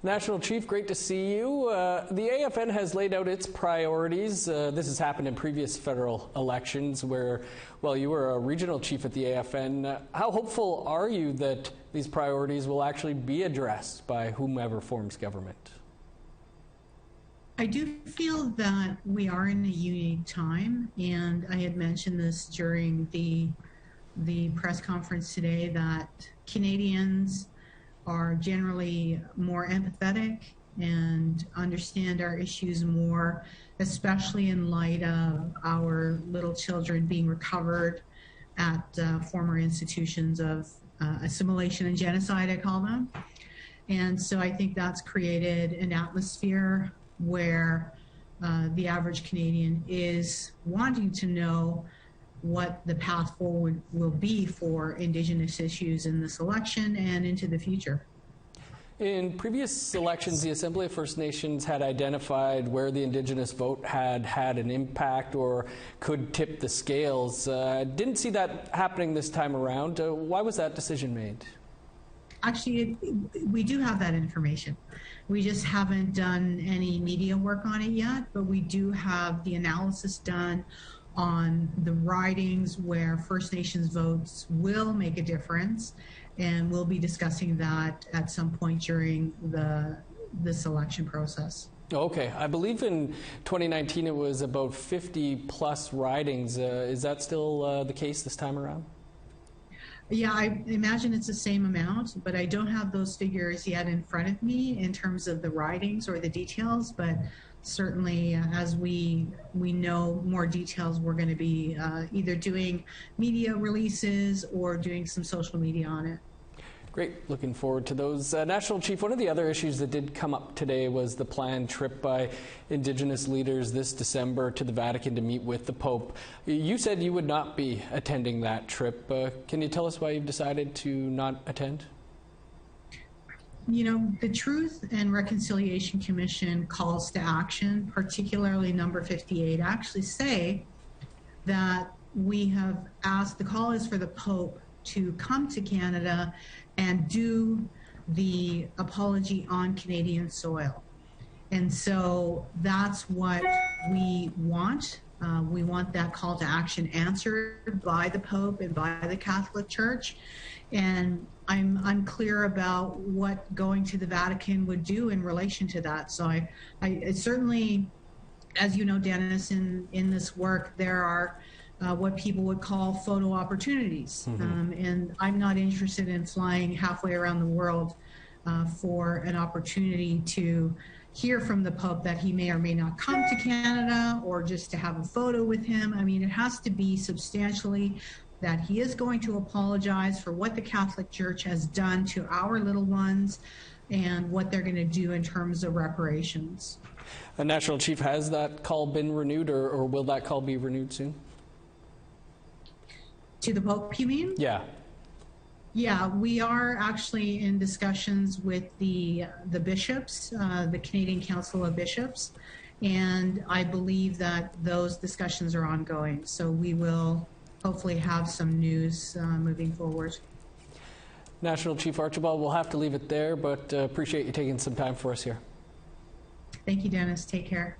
National Chief, great to see you. The AFN has laid out its priorities. This has happened in previous federal elections where, well, you were a regional chief at the AFN. How hopeful are you that these priorities will actually be addressed by whomever forms government? I do feel that we are in a unique time, and I had mentioned this during the press conference today that Canadians are generally more empathetic and understand our issues more, especially in light of our little children being recovered at former institutions of assimilation and genocide, I call them. And so I think that's created an atmosphere where the average Canadian is wanting to know what the path forward will be for Indigenous issues in this election and into the future. In previous elections, the Assembly of First Nations had identified where the Indigenous vote had had an impact or could tip the scales. Didn't see that happening this time around. Why was that decision made? Actually, we do have that information. We just haven't done any media work on it yet, but we do have the analysis done on the ridings where First Nations votes will make a difference, and we'll be discussing that at some point during this election process. Okay. I believe in 2019 it was about 50 plus ridings. Is that still the case this time around? Yeah, I imagine it's the same amount, but I don't have those figures yet in front of me in terms of the ridings or the details, but certainly as we know more details, we're going to be either doing media releases or doing some social media on it. Great. Looking forward to those. National Chief, one of the other issues that did come up today was the planned trip by Indigenous leaders this December to the Vatican to meet with the Pope. You said you would not be attending that trip. Can you tell us why you've decided to not attend? You know, the Truth and Reconciliation Commission calls to action, particularly number 58, actually say that we have asked, the call is for the Pope to come to Canada and do the apology on Canadian soil. And so that's what we want. We want that call to action answered by the Pope and by the Catholic Church. And I'm unclear about what going to the Vatican would do in relation to that. So I certainly, as you know, Dennis, in this work, there are what people would call photo opportunities. And I'm not interested in flying halfway around the world for an opportunity to hear from the Pope that he may or may not come to Canada, or just to have a photo with him. I mean, it has to be substantially that he is going to apologize for what the Catholic Church has done to our little ones and what they're going to do in terms of reparations. National Chief, has that call been renewed, or will that call be renewed soon? To the Pope, you mean? Yeah. Yeah, we are actually in discussions with the bishops, the Canadian Council of Bishops, and I believe that those discussions are ongoing. So we will hopefully have some news moving forward. National Chief Archibald, we'll have to leave it there, but appreciate you taking some time for us here. Thank you, Dennis. Take care.